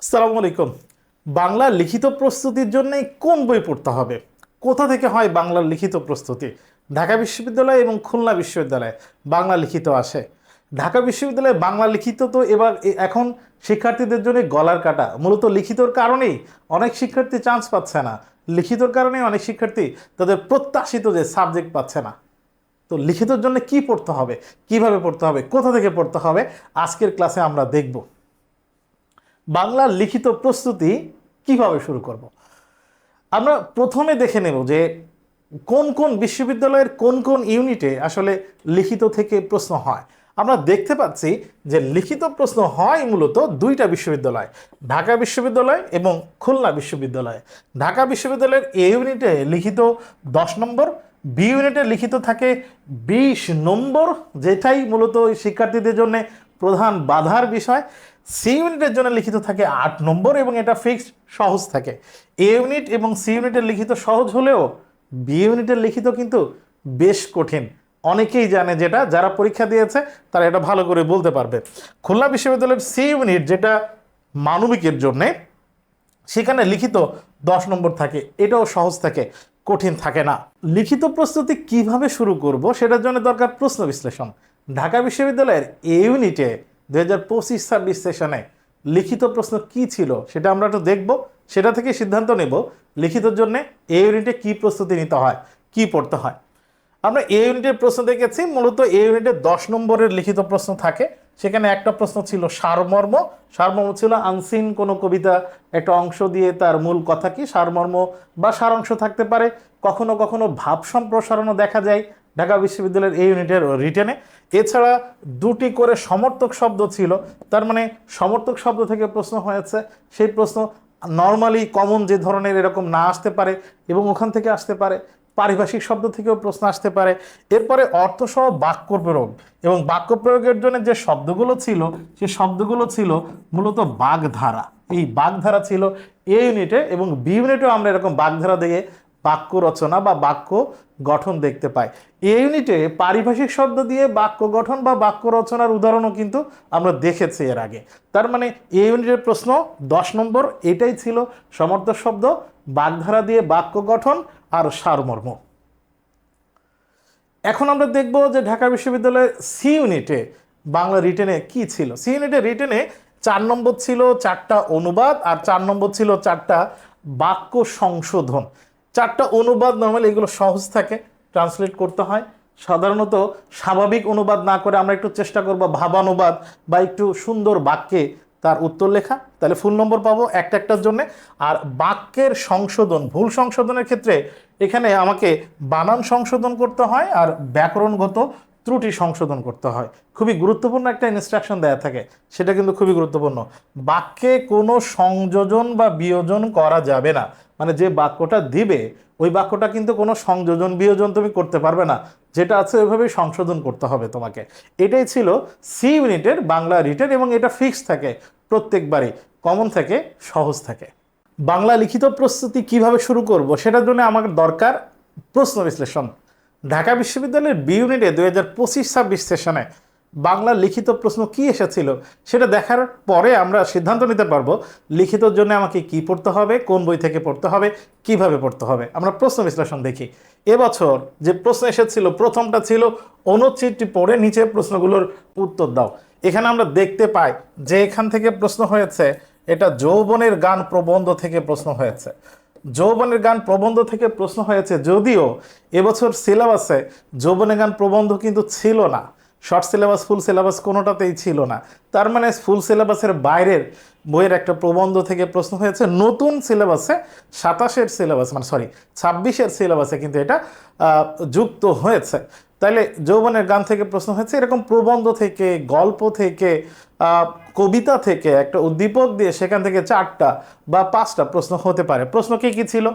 আসসালামু আলাইকুম। বাংলা লিখিত প্রস্তুতির জন্য কোন বই পড়তে হবে? কোথা থেকে হয় বাংলার লিখিত প্রস্তুতি? ঢাকা বিশ্ববিদ্যালয় এবং খুলনা বিশ্ববিদ্যালয়ে বাংলা লিখিত আসে। ঢাকা বিশ্ববিদ্যালয়ে বাংলা লিখিত তো এখন শিক্ষার্থীদের জন্য গলার কাটা। মূলত লিখিতর কারণেই অনেক শিক্ষার্থী চান্স পাচ্ছে না। লিখিতর কারণেই অনেক শিক্ষার্থী তাদের প্রত্যাশিত যে সাবজেক্ট পাচ্ছে না। তো লিখিতর জন্য কি পড়তে হবে, কিভাবে পড়তে হবে, কোথা থেকে পড়তে হবে, আজকের ক্লাসে আমরা দেখব। বাংলার লিখিত প্রস্তুতি কিভাবে শুরু করব। আমরা প্রথমে দেখে নেব যে কোন কোন বিশ্ববিদ্যালয়ের কোন কোন ইউনিটে আসলে লিখিত থেকে প্রশ্ন হয়। আমরা দেখতে পাচ্ছি যে লিখিত প্রশ্ন হয় মূলত দুইটা বিশ্ববিদ্যালয়, ঢাকা বিশ্ববিদ্যালয় এবং খুলনা বিশ্ববিদ্যালয়। ঢাকা বিশ্ববিদ্যালয়ের এ ইউনিটে লিখিত 10 নম্বর, বি ইউনিটে লিখিত থাকে 20 নম্বর, যেটাই মূলত শিক্ষার্থীদের জন্য প্রধান বাধার বিষয়। সি ইউনিটের জন্য লিখিত থাকে 8 নম্বর এবং এটা ফিক্সড সহজ থাকে। এ ইউনিট এবং সি ইউনিটের লিখিত সহজ হলেও বি ইউনিটের লিখিত কিন্তু বেশ কঠিন। অনেকেই জানে, যেটা যারা পরীক্ষা দিয়েছে তারা এটা ভালো করে বলতে পারবে। খুলনা বিশ্ববিদ্যালয়ের সি ইউনিট, যেটা মানবিকের জন্যে, সেখানে লিখিত 10 নম্বর থাকে, এটাও সহজ থাকে, কঠিন থাকে না। লিখিত প্রস্তুতি কিভাবে শুরু করব সেটার জন্য দরকার প্রশ্ন বিশ্লেষণ। ঢাকা বিশ্ববিদ্যালয়ের এ ইউনিটে 2025-26 সেশনে লিখিত প্রশ্ন কি ছিল সেটা আমরা একটু দেখব, সেটা থেকে সিদ্ধান্ত নেব লিখিতর জন্য এ ইউনিটে কি প্রস্তুতি নিতে হয়, কি পড়তে হয়। আমরা এ ইউনিটের প্রশ্ন দেখেছি, মূলত এ ইউনিটে 10 নম্বরের লিখিত প্রশ্ন থাকে। সেখানে একটা প্রশ্ন ছিল সারমর্ম। সারমর্ম ছিল আনসিন কোনো কবিতা একটা অংশ দিয়ে তার মূল কথা কি, সারমর্ম বা সারাংশ থাকতে পারে। কখনো কখনো ভাব সম্প্রসারণও দেখা যায় ঢাকা বিশ্ববিদ্যালয়ের এই ইউনিটের রিটেনে। এছাড়া দুটি করে সমর্থক শব্দ ছিল, তার মানে সমর্থক শব্দ থেকে প্রশ্ন হয়েছে। সেই প্রশ্ন নর্মালি কমন যে ধরনের এরকম না আসতে পারে এবং ওখান থেকে আসতে পারে, পারিভাষিক শব্দ থেকেও প্রশ্ন আসতে পারে। এরপরে অর্থসহ বাক্য প্রয়োগ, এবং বাক্য প্রয়োগের জন্য যে শব্দগুলো ছিল সে শব্দগুলো ছিল মূলত বাগধারা। এই বাগধারা ছিল এ ইউনিটে, এবং বি ইউনিটেও আমরা এরকম বাগধারা দিয়ে বাক্য রচনা বা বাক্য গঠন দেখতে পাই। এই ইউনিটে পারিভাষিক শব্দ দিয়ে বাক্য গঠন বা বাক্য রচনার উদাহরণও কিন্তু আমরা দেখেছি এর আগে। তার মানে এই ইউনিটের প্রশ্ন 10 নম্বর, এটাই ছিল সমর্থক শব্দ, বাগধারা দিয়ে বাক্য গঠন আর সারমর্ম। এখন আমরা দেখব যে ঢাকা বিশ্ববিদ্যালয়ের সি ইউনিটে বাংলা রিটেনে কি ছিল। সি ইউনিটে রিটেনে 4 নম্বর ছিল 4টা অনুবাদ, আর 4 নম্বর ছিল 4টা বাক্য সংশোধন। 4টা অনুবাদ নর্মালি এগুলো সহজ থাকে, ট্রান্সলেট করতে হয়। সাধারণত স্বাভাবিক অনুবাদ না করে আমরা একটু চেষ্টা করব ভাবানুবাদ বা একটু সুন্দর বাক্যে তার উত্তর লেখা, তাহলে ফুল নম্বর পাবো একটা একটার জন্যে। আর বাক্যের সংশোধন, ভুল সংশোধনের ক্ষেত্রে এখানে আমাকে বানান সংশোধন করতে হয় আর ব্যাকরণগত ত্রুটি সংশোধন করতে হয়। খুবই গুরুত্বপূর্ণ একটা ইনস্ট্রাকশন দেয়া থাকে, সেটা কিন্তু খুবই গুরুত্বপূর্ণ। বাক্যে কোনো সংযোজন বা বিয়োজন করা যাবে না, মানে যে বাক্যটা দিবে ওই বাক্যটা কিন্তু কোনো সংযোজন বিয়োজন তুমি করতে পারবে না, যেটা আছে ওইভাবেই সংশোধন করতে হবে তোমাকে। এটাই ছিল সি ইউনিটের বাংলা রিটেন, এবং এটা ফিক্সড থাকে প্রত্যেকবারই, কমন থাকে, সহজ থাকে। বাংলা লিখিত প্রস্তুতি কিভাবে শুরু করব সেটার জন্য আমার দরকার প্রশ্ন বিশ্লেষণ। ঢাকা বিশ্ববিদ্যালয়ের বি ইউনিটে 2025-26 সেশনে বাংলা লিখিত প্রশ্ন কি এসেছিল সেটা দেখার পরে আমরা সিদ্ধান্ত নিতে পারবো লিখিতর জন্য আমাকে কি পড়তে হবে, কোন বই থেকে পড়তে হবে, কিভাবে পড়তে হবে। আমরা প্রশ্ন বিশ্লেষণ দেখি। এবছর যে প্রশ্ন এসেছিল প্রথমটা ছিল অনুচ্ছেদটি পড়ে নিচে প্রশ্নগুলোর উত্তর দাও। এখানে আমরা দেখতে পাই যে এখান থেকে প্রশ্ন হয়েছে, এটা যৌবনের গান প্রবন্ধ থেকে প্রশ্ন হয়েছে। যৌবনের গান প্রবন্ধ থেকে প্রশ্ন হয়েছে, যদিও এবছর সিলেবাসে যৌবনের গান প্রবন্ধ কিন্তু ছিল না, শর্ট সিলেবাস ফুল সিলেবাস কোনোটাতেই ছিল না। তার মানে ফুল সিলেবাসের বাইরের বইয়ের একটা প্রবন্ধ থেকে প্রশ্ন হয়েছে। নতুন সিলেবাসে 27-এর সিলেবাস, মানে 26-এর সিলেবাসে কিন্তু এটা যুক্ত হয়েছে। তাইলে যৌবনের গান থেকে প্রশ্ন হয়েছে, এরকম প্রবন্ধ থেকে, গল্প থেকে, কবিতা থেকে একটা উদ্দীপক দিয়ে সেখান থেকে 4টা বা 5টা প্রশ্ন হতে পারে। প্রশ্ন কি কি ছিল?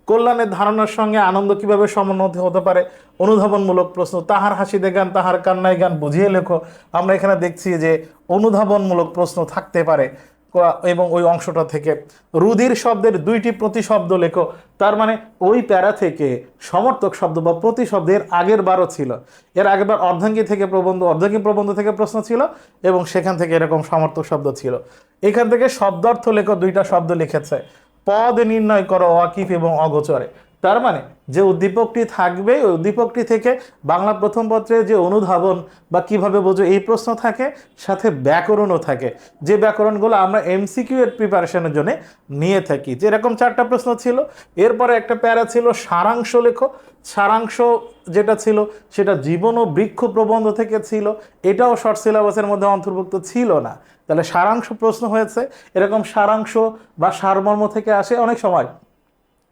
কল্যাণের ধারণার সঙ্গে আনন্দ কিভাবে সমন্বিত হতে পারে, অনুধাবনমূলক প্রশ্ন। তাহার হাসিতে গান তাহার কান্নায় গান বুঝিয়ে লেখো। আমরা এখানে দেখছি যে অনুধাবনমূলক প্রশ্ন থাকতে পারে। এবং ওই অংশটা থেকে রুধির শব্দের 2টি প্রতিশব্দ লেখো। তার মানে ওই প্যারা থেকে সমর্থক শব্দ বা প্রতিশব্দের আগের বারও ছিল, এর আগের বার অর্ধাঙ্গী থেকে প্রবন্ধ, অর্ধাঙ্গী প্রবন্ধ থেকে প্রশ্ন ছিল এবং সেখান থেকে এরকম সমর্থক শব্দ ছিল। এখান থেকে শব্দার্থ লেখো, 2টা শব্দ লিখেছে। পদ নির্ণয় করো অকিফ এবং অগোচরে। তার মানে যে উদ্দীপকটি থাকবে ওই উদ্দীপকটি থেকে বাংলা প্রথম পত্রে যে অনুধাবন বা কিভাবে বোঝো এই প্রশ্ন থাকে, সাথে ব্যাকরণও থাকে, যে ব্যাকরণগুলো আমরা এমসিকিউ এর প্রিপারেশনের জন্য নিয়ে থাকি। যেরকম 4টা প্রশ্ন ছিল, এরপরে একটা প্যারা ছিল সারাংশ লেখো। সারাংশ যেটা ছিল সেটা জীবন ও বৃক্ষ প্রবন্ধ থেকে ছিল, এটাও শর্ট সিলেবাসের মধ্যে অন্তর্ভুক্ত ছিল না। তাহলে সারাংশ প্রশ্ন হয়েছে। এরকম সারাংশ বা সারমর্ম থেকে আসে অনেক সময়।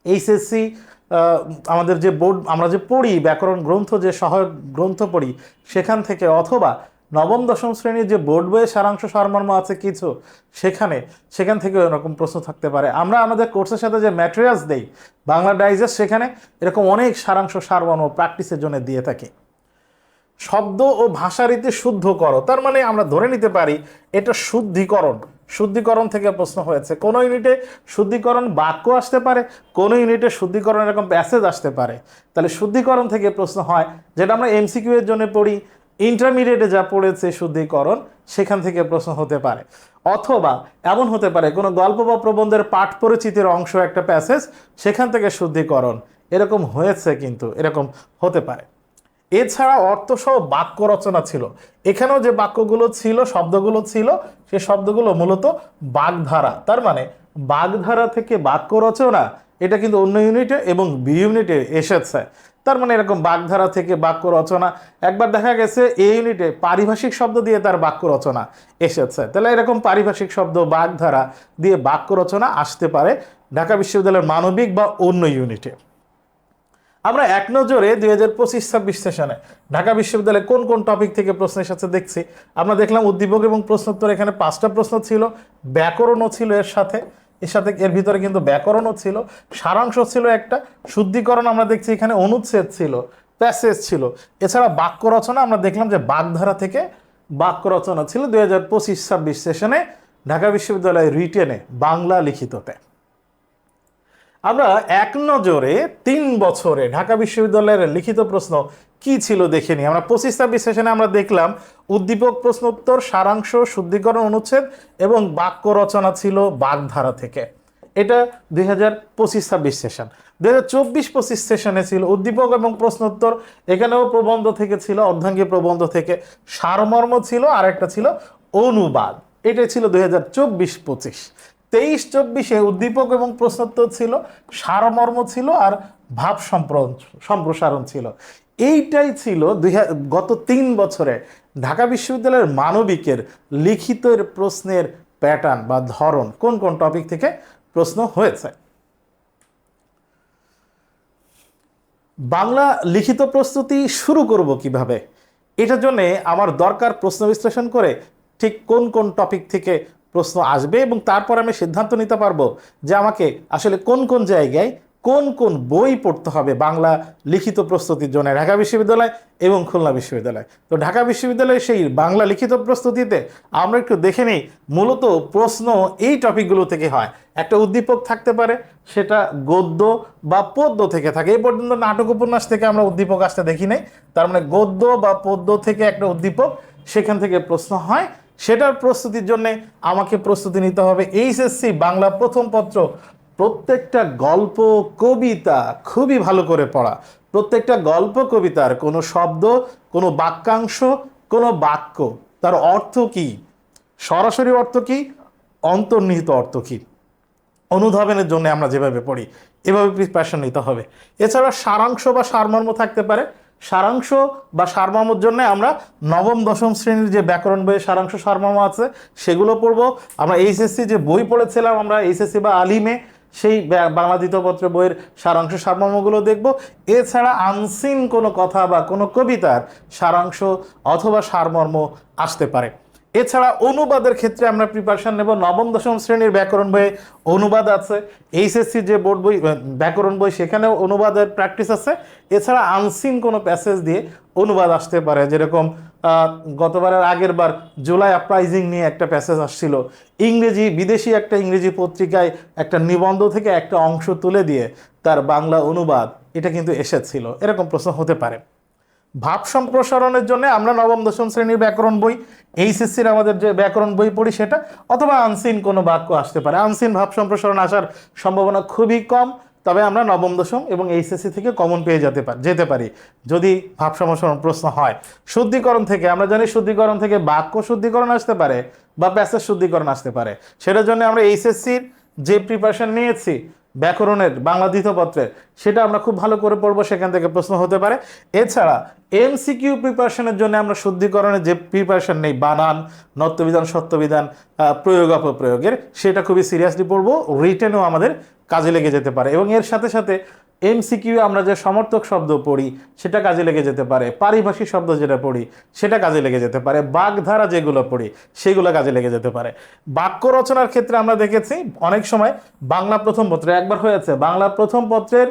এইচএসসি আমাদের যে বোর্ড আমরা যে পড়ি, ব্যাকরণ গ্রন্থ যে সহায়ক গ্রন্থ পড়ি, সেখান থেকে, অথবা নবম দশম শ্রেণীর যে বোর্ড বইয়ে সারাংশ সারমর্ম আছে কিছু, সেখান থেকে এরকম প্রশ্ন থাকতে পারে। আমরা আমাদের কোর্সের সাথে যে ম্যাটেরিয়ালস দেই বাংলা ডাইজেস্ট, সেখানে এরকম অনেক সারাংশ সারমর্ম প্র্যাকটিসের জন্য দিয়ে থাকি। শব্দ ও ভাষারীতি শুদ্ধ করো, তার মানে আমরা ধরে নিতে পারি এটা শুদ্ধিকরণ। শুদ্ধিকরণ থেকে প্রশ্ন হয়েছে। কোনো ইউনিটে শুদ্ধিকরণ বাক্য আসতে পারে, কোনো ইউনিটে শুদ্ধিকরণ এরকম প্যাসেজ আসতে পারে। তাহলে শুদ্ধিকরণ থেকে প্রশ্ন হয়, যেটা আমরা এমসিকিউ এর জন্য পড়ি, ইন্টারমিডিয়েটে যা পড়েছে শুদ্ধিকরণ, সেখান থেকে প্রশ্ন হতে পারে। অথবা এমন হতে পারে কোনো গল্প বা প্রবন্ধের পাঠ পরিচিতির অংশ একটা প্যাসেজ, সেখান থেকে শুদ্ধিকরণ। এরকম হয়েছে, কিন্তু এরকম হতে পারে। এছাড়া অর্থসহ বাক্য রচনা ছিল। এখানেও যে বাক্যগুলো ছিল, শব্দগুলো ছিল, সে শব্দগুলো মূলত বাগধারা। তার মানে বাগধারা থেকে বাক্য রচনা, এটা কিন্তু অন্য ইউনিটে এবং বি ইউনিটে এসেছে। তার মানে এরকম বাগধারা থেকে বাক্য রচনা। একবার দেখা গেছে এই ইউনিটে পারিভাষিক শব্দ দিয়ে তার বাক্য রচনা এসেছে। তাহলে এরকম পারিভাষিক শব্দ, বাগধারা দিয়ে বাক্য রচনা আসতে পারে ঢাকা বিশ্ববিদ্যালয়ের মানবিক বা অন্য ইউনিটে। আমরা এক নজরে 2025-26 সেশনে ঢাকা বিশ্ববিদ্যালয়ে কোন কোন টপিক থেকে প্রশ্ন এসেছে দেখছি। আমরা দেখলাম উদ্দীপক এবং প্রশ্নোত্তর, এখানে 5টা প্রশ্ন ছিল, ব্যাকরণও ছিল এর সাথে, এর ভিতরে কিন্তু ব্যাকরণও ছিল, সারাংশ ছিল একটা, শুদ্ধিকরণ আমরা দেখছি এখানে, অনুচ্ছেদ ছিল, প্যাসেজ ছিল। এছাড়া বাক্য রচনা আমরা দেখলাম যে বাগধারা থেকে বাক্য রচনা ছিল 2025-26 সেশনে ঢাকা বিশ্ববিদ্যালয়ের রিটেনে বাংলা লিখিততে। আমরা এক নজরে 3 বছরে ঢাকা বিশ্ববিদ্যালয়ের লিখিত প্রশ্ন কি ছিল দেখে নিই। আমরা 25-26 সেশনে আমরা দেখলাম উদ্দীপক, প্রশ্নোত্তর, সারাংশ, শুদ্ধিকরণ, অনুচ্ছেদ এবং বাক্য রচনা ছিল বাগধারা থেকে। এটা 2025-26 সেশন। 2024-25 সেশনে ছিল উদ্দীপক এবং প্রশ্নোত্তর, এখানেও প্রবন্ধ থেকে ছিল, অর্ধাঙ্গী প্রবন্ধ থেকে, সারমর্ম ছিল, আর একটা ছিল অনুবাদ। এটা ছিল 2024-25। 23-24-এ উদ্দীপক এবং প্রশ্নোত্তর ছিল, সারমর্ম ছিল, আর ভাব সম্প্রসারণ ছিল। এইটাই ছিল গত 3 বছরে ঢাকা বিশ্ববিদ্যালয়ের মানবিকের লিখিতের প্রশ্নের প্যাটার্ন বা ধরন, কোন কোন টপিক থেকে প্রশ্ন হয়েছে। বাংলা লিখিত প্রস্তুতি শুরু করব কিভাবে, এটার জন্য আমার দরকার প্রশ্ন বিশ্লেষণ করে ঠিক কোন কোন টপিক থেকে প্রশ্ন আসবে, এবং তারপর আমি সিদ্ধান্ত নিতে পারবো যে আমাকে আসলে কোন কোন জায়গায় কোন কোন বই পড়তে হবে বাংলা লিখিত প্রস্তুতির জন্য ঢাকা বিশ্ববিদ্যালয় এবং খুলনা বিশ্ববিদ্যালয়। তো ঢাকা বিশ্ববিদ্যালয়ে সেই বাংলা লিখিত প্রস্তুতিতে আমরা একটু দেখে নিই মূলত প্রশ্ন এই টপিকগুলো থেকে হয়। একটা উদ্দীপক থাকতে পারে, সেটা গদ্য বা পদ্য থেকে থাকে। এই পর্যন্ত নাটক উপন্যাস থেকে আমরা উদ্দীপক আসতে দেখি নাই। তার মানে গদ্য বা পদ্য থেকে একটা উদ্দীপক, সেখান থেকে প্রশ্ন হয়। সেটার প্রস্তুতির জন্য আমাকে প্রস্তুতি নিতে হবে এইচএসসি বাংলা প্রথম পত্র, প্রত্যেকটা গল্প কবিতা খুবই ভালো করে পড়া। প্রত্যেকটা গল্প কবিতার কোনো শব্দ, কোনো বাক্যাংশ, কোনো বাক্য, তার অর্থ কি, সরাসরি অর্থ কি, অন্তর্নিহিত অর্থ কি, অনুধাবনের জন্য আমরা যেভাবে পড়ি এভাবে প্রিপারেশন নিতে হবে। এছাড়া সারাংশ বা সারমর্ম থাকতে পারে। সারাংশ বা সারমর্মের জন্য আমরা নবম দশম শ্রেণীর যে ব্যাকরণ বইয়ে সারাংশ সারমর্ম আছে সেগুলো পড়বো। আমরা এইচএসসি যে বই পড়েছিলাম, আমরা এইচএসসি বা আলিমে, সেই বাংলা দ্বিতীয় পত্র বইয়ের সারাংশ সারমর্মগুলো দেখব। এছাড়া আনসিন কোনো কথা বা কোনো কবিতার সারাংশ অথবা সারমর্ম আসতে পারে। এছাড়া অনুবাদের ক্ষেত্রে আমরা প্রিপারেশন নেব নবম দশম শ্রেণীর ব্যাকরণ বইয়ে অনুবাদ আছে, এইচএসসি যে বোর্ড বই ব্যাকরণ বই সেখানেও অনুবাদের প্র্যাকটিস আছে। এছাড়া আনসিন কোনো প্যাসেজ দিয়ে অনুবাদ আসতে পারে, যেরকম গতবারের আগের বার জুলাই আপরাইজিং নিয়ে একটা প্যাসেজ আসছিল, ইংরেজি বিদেশি একটা ইংরেজি পত্রিকায় একটা নিবন্ধ থেকে একটা অংশ তুলে দিয়ে তার বাংলা অনুবাদ এটা কিন্তু এসেছিল, এরকম প্রশ্ন হতে পারে। ভাব সম্প্রসারণের জন্য আমরা নবম দশম শ্রেণীর ব্যাকরণ বই, এইচএসসির আমাদের যে ব্যাকরণ বই পড়ি সেটা, অথবা আনসিন কোনো বাক্য আসতে পারে। আনসিন ভাব সম্প্রসারণ আসার সম্ভাবনা খুবই কম, তবে আমরা নবম দশম এবং এইচএসসি থেকে কমন পেয়ে যেতে পারি যদি ভাব সম্প্রসারণ প্রশ্ন হয়। শুদ্ধিকরণ থেকে আমরা জানি শুদ্ধিকরণ থেকে বাক্য শুদ্ধিকরণ আসতে পারে বা প্যাসেজ শুদ্ধিকরণ আসতে পারে। সেটার জন্য আমরা এইচএসসির যে প্রিপারেশন নিয়েছি ব্যাকরণের বাংলা দ্বিতীয় পত্রের, সেটা আমরা খুব ভালো করে পড়বো, সেখান থেকে প্রশ্ন হতে পারে। এছাড়া এমসিকিউ প্রিপারেশনের জন্য আমরা শুদ্ধিকরণের যে প্রিপারেশন নেই, বানান, নত্যবিধান, সত্যবিধান, প্রয়োগ অপপ্রয়োগের, সেটা খুবই সিরিয়াসলি পড়বো। রিটেনও আমাদের কাজে লেগে যেতে পারে, এবং এর সাথে সাথে এমসিকিউ আমরা যে সমর্থক শব্দ পড়ি সেটা কাজে লেগে যেতে পারে, পারিভাষিক শব্দ যেটা পড়ি সেটা কাজে লেগে যেতে পারে, বাগধারা যেগুলো পড়ি সেগুলো কাজে লেগে যেতে পারে। বাক্য রচনার ক্ষেত্রে আমরা দেখেছি অনেক সময় বাংলা প্রথম পত্রে একবার হয়েছে, বাংলা প্রথম পত্রের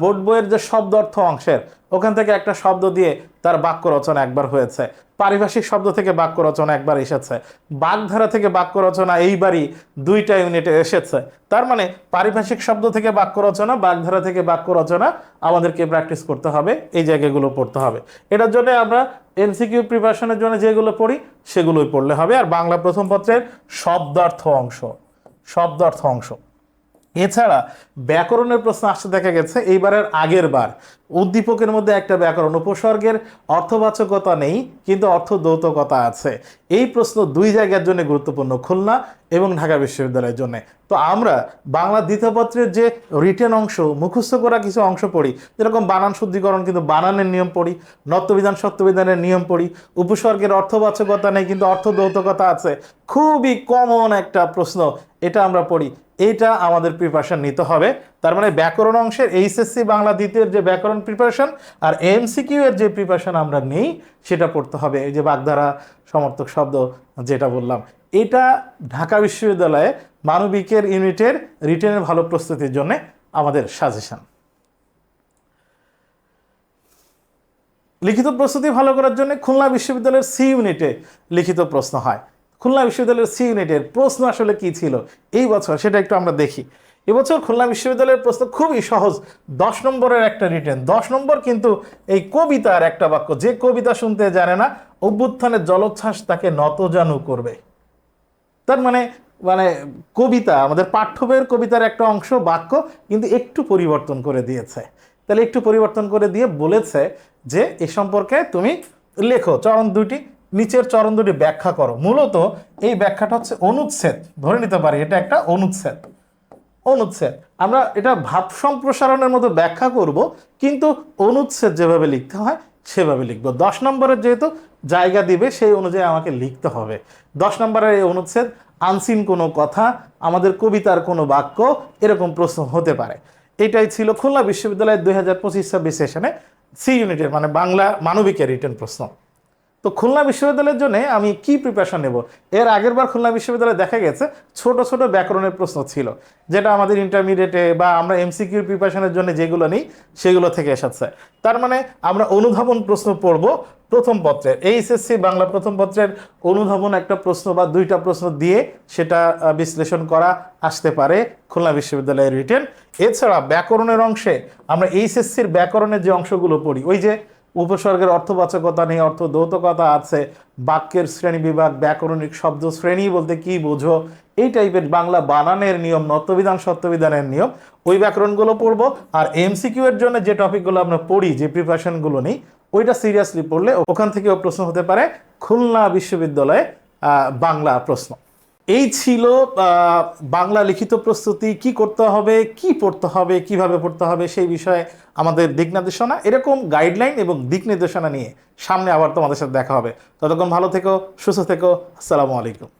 বোর্ড বইয়ের যে শব্দ অর্থ অংশের ওখান থেকে একটা শব্দ দিয়ে তার বাক্য রচনা একবার হয়েছে, পারিভাষিক শব্দ থেকে বাক্য রচনা একবার এসেছে, বাগধারা থেকে বাক্য রচনা এইবারই 2টা ইউনিটে এসেছে। তার মানে পারিভাষিক শব্দ থেকে বাক্য রচনা, বাগধারা থেকে বাক্য রচনা আমাদেরকে প্র্যাকটিস করতে হবে, এই জায়গাগুলো পড়তে হবে। এটার জন্য আমরা এমসিকিউ প্রিপারেশনের জন্য যেগুলো পড়ি সেগুলোই পড়লে হবে। আর বাংলা প্রথম পত্রের শব্দার্থ অংশ। এছাড়া ব্যাকরণের প্রশ্ন আসতে দেখা গেছে এইবারের আগের বার উদ্দীপকের মধ্যে একটা ব্যাকরণ, উপসর্গের অর্থবাচকতা নেই কিন্তু অর্থদ্যোতকতা আছে। এই প্রশ্ন 2 জায়গার জন্য গুরুত্বপূর্ণ, খুলনা এবং ঢাকা বিশ্ববিদ্যালয়ের জন্য। তো আমরা বাংলা দ্বিতীয় পত্রের যে রিটেন অংশ, মুখস্থ করা কিছু অংশ পড়ি, যেরকম বানান শুদ্ধিকরণ কিন্তু বানানের নিয়ম পড়ি, নত্যবিধান সত্যবিধানের নিয়ম পড়ি, উপসর্গের অর্থবাচকতা নেই কিন্তু অর্থদ্যোতকতা আছে, খুবই কমন একটা প্রশ্ন, এটা আমরা পড়ি। এইটা আমাদের প্রিপারেশন নিতে হবে। তার মানে ব্যাকরণ অংশের এইচএসসি বাংলা দ্বিতীয়ের যে ব্যাকরণ প্রিপারেশন আর এমসিকিউ এর যে প্রিপারেশন আমরা নেই সেটা পড়তে হবে। এই যে বাগধারা, সমর্থক শব্দ যেটা বললাম, এটা ঢাকা বিশ্ববিদ্যালয়ে মানবিকের ইউনিটের রিটেনের ভালো প্রস্তুতির জন্য আমাদের সাজেশন। লিখিত প্রস্তুতি ভালো করার জন্য খুলনা বিশ্ববিদ্যালয়ের সি ইউনিটে লিখিত প্রশ্ন হয়। খুলনা বিশ্ববিদ্যালয়ের সি ইউনিটের প্রশ্ন আসলে কি ছিল এই বছর সেটা একটু আমরা দেখি। এবছর খুলনা বিশ্ববিদ্যালয়ের প্রশ্ন খুবই সহজ, 10 নম্বরের একটা রিটেন, 10 নম্বর কিন্তু এই কবিতার একটা বাক্য, যে কবিতা শুনতে জানে না অভ্যুত্থানের জলোচ্ছ্বাস তাকে নতজানু করবে। তার মানে কবিতা, আমাদের পাঠ্য বইয়ের কবিতার একটা অংশ বাক্য কিন্তু একটু পরিবর্তন করে দিয়েছে। তাহলে একটু পরিবর্তন করে দিয়ে বলেছে যে এ সম্পর্কে তুমি লেখো, চরণ 2টি, নিচের চরণ 2টি ব্যাখ্যা করো। মূলত এই ব্যাখ্যাটা হচ্ছে অনুচ্ছেদ, ধরে নিতে পারি এটা একটা অনুচ্ছেদ। আমরা এটা ভাব সম্প্রসারণের মতো ব্যাখ্যা করব, কিন্তু অনুচ্ছেদ যেভাবে লিখতে হয় সেভাবে লিখব। 10 নম্বরের যেহেতু জায়গা দিবে সেই অনুযায়ী আমাকে লিখতে হবে। 10 নম্বরের এই অনুচ্ছেদ আনসিন কোনো কথা, আমাদের কবিতার কোনো বাক্য, এরকম প্রশ্ন হতে পারে। এটাই ছিল খুলনা বিশ্ববিদ্যালয়ের 2025-26 সেশনে সি ইউনিটের বাংলা মানবিকের রিটেন প্রশ্ন। তো খুলনা বিশ্ববিদ্যালয়ের জন্য আমি কি প্রিপারেশন নেব? এর আগের বার খুলনা বিশ্ববিদ্যালয়ে দেখা গেছে ছোট ছোট ব্যাকরণের প্রশ্ন ছিল, যেটা আমাদের ইন্টারমিডিয়েটে বা আমরা এমসিকিউ প্রিপারেশনের জন্য যেগুলো নিই সেগুলো থেকে এসেছে। তার মানে আমরা অনুধাবন প্রশ্ন পড়ব প্রথম পত্রের, এইচএসসি বাংলা প্রথম পত্রের অনুধাবন একটা প্রশ্ন বা 2টা প্রশ্ন দিয়ে সেটা বিশ্লেষণ করা আসতে পারে খুলনা বিশ্ববিদ্যালয়ের রিটেন। এছাড়া ব্যাকরণের অংশে আমরা এইচএসসির ব্যাকরণের যে অংশগুলো পড়ি, ওই যে উপসর্গের অর্থবাচকতা নেই, অর্থদ্যোতকতা আছে, বাক্যের শ্রেণী বিভাগ, ব্যাকরণিক শব্দ শ্রেণী বলতে কি বোঝো, এই টাইপের বাংলা বানানের নিয়ম, নত্যবিধান সত্যবিধানের নিয়ম, ওই ব্যাকরণগুলো পড়বো। আর এমসিকিউ এর জন্য যে টপিকগুলো আমরা পড়ি, যে প্রিপারেশনগুলো নিই, ওইটা সিরিয়াসলি পড়লে ওখান থেকেও প্রশ্ন হতে পারে খুলনা বিশ্ববিদ্যালয়ে বাংলা প্রশ্ন। এই ছিল বাংলা লিখিত প্রস্তুতি, কি করতে হবে, কি পড়তে হবে, কিভাবে পড়তে হবে সেই বিষয়ে আমাদের দিক নির্দেশনা। এরকম গাইডলাইন এবং দিক নির্দেশনা নিয়ে সামনে আবার তোমাদের সাথে দেখা হবে। ততক্ষণ ভালো থেকো, সুস্থ থেকো, আসসালামু আলাইকুম।